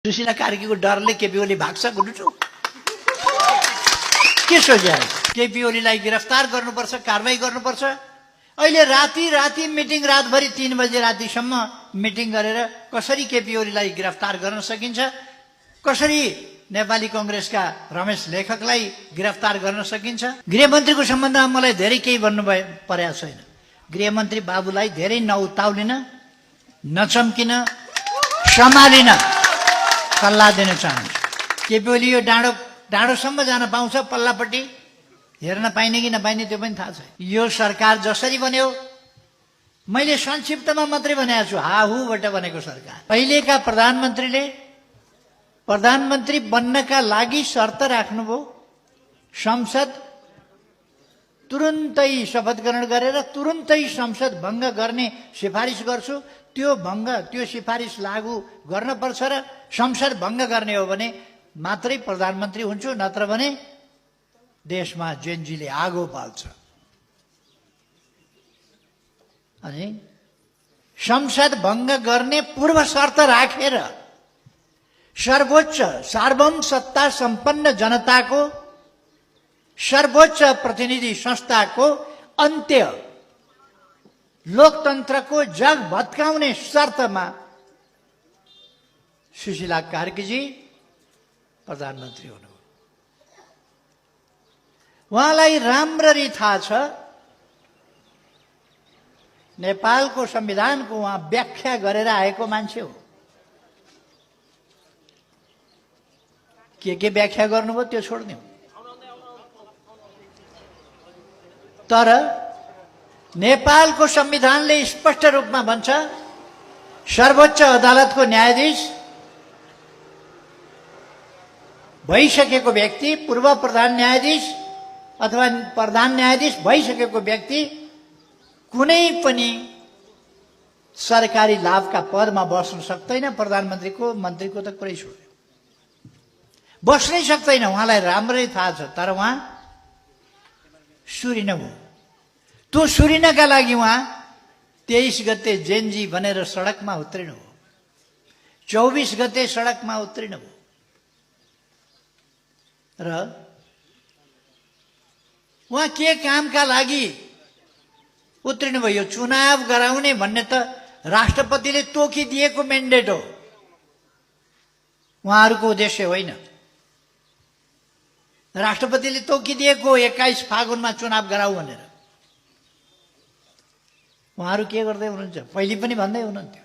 सुशीला कार्कीको डरले केपी ओली भाग्छ गुडुटु के सोचे केपी ओलीलाई गिरफ्तार गर्नुपर्छ कारबाही गर्नुपर्छ। अहिले राति मिटिङ रातभरि 3 बजे रातिसम्म मिटिङ गरेर कसरी केपी ओलीलाई गिरफ्तार गर्न सकिन्छ, कसरी नेपाली कांग्रेसका रमेश लेखकलाई गिरफ्तार गर्न सकिन्छ। गृहमन्त्रीको सम्बन्धमा मलाई धेरै केही भन्नु परेको छैन। गृहमन्त्री बाबुलाई धेरै नउताउलिन नचम्किन सम्हालिन सल्लाह दिन चाहन्छु। केपी ओली यो डाँडोसम्म जान पाउँछ, पल्लापट्टि हेर्न पाइने कि नपाइने त्यो पनि थाहा छ। यो सरकार जसरी बन्यो मैले संक्षिप्तमा मात्रै भनेको छु, हाहुबाट बनेको सरकार। पहिलेका प्रधानमन्त्रीले प्रधानमन्त्री बन्नका लागि शर्त राख्नुभयो, संसद तुरुन्तै शपथ ग्रहण गरेर तुरुन्तै संसद भङ्ग गर्ने सिफारिस गर्छु। त्यो सिफारिस लागू गर्न पर्छ र संसद भङ्ग गर्ने हो भने मात्रै प्रधानमन्त्री हुन्छु, नत्र भने देशमा जेनजीले आगो बाल्छ। अनि संसद भङ्ग गर्ने पूर्व शर्त राखेर सर्वोच्च सार्वभौम सत्ता सम्पन्न जनताको सर्वोच्च प्रतिनिधि संस्थाको अन्त्य लोकतन्त्रको जग भत्काउने शर्तमा सुशीला कार्कीजी प्रधानमन्त्री हुनुभयो। उहाँलाई राम्ररी थाहा छ नेपालको संविधानको उहाँ व्याख्या गरेर आएको मान्छे हो। के व्याख्या गर्नुभयो त्यो छोड्ने हो। तर नेपालको संविधानले स्पष्ट रूपमा भन्छ सर्वोच्च अदालतको न्यायाधीश भइसकेको व्यक्ति, पूर्व प्रधान न्यायाधीश अथवा प्रधान न्यायाधीश भइसकेको व्यक्ति कुनै पनि सरकारी लाभका पदमा बस्न सक्दैन। प्रधानमन्त्रीको मन्त्रीको त कुरै छोड्यो, बस्नै सक्दैन। उहाँलाई राम्रै थाहा छ। तर उहाँ सुरिन भयो। त्यो सुरिनका लागि उहाँ 23 गते जेनजी भनेर सडकमा उत्रिनु हो, 24 गते सडकमा उत्रिनु हो र उहाँ के कामका लागि उत्रिनु भयो? चुनाव गराउने भन्ने त राष्ट्रपतिले तोकिदिएको म्यान्डेट हो, उहाँहरूको उद्देश्य होइन। राष्ट्रपतिले तोकिदिएको 21 फागुनमा चुनाव गराऊ भनेर। उहाँहरू के गर्दै हुनुहुन्छ? पहिले पनि भन्दै हुनुहुन्थ्यो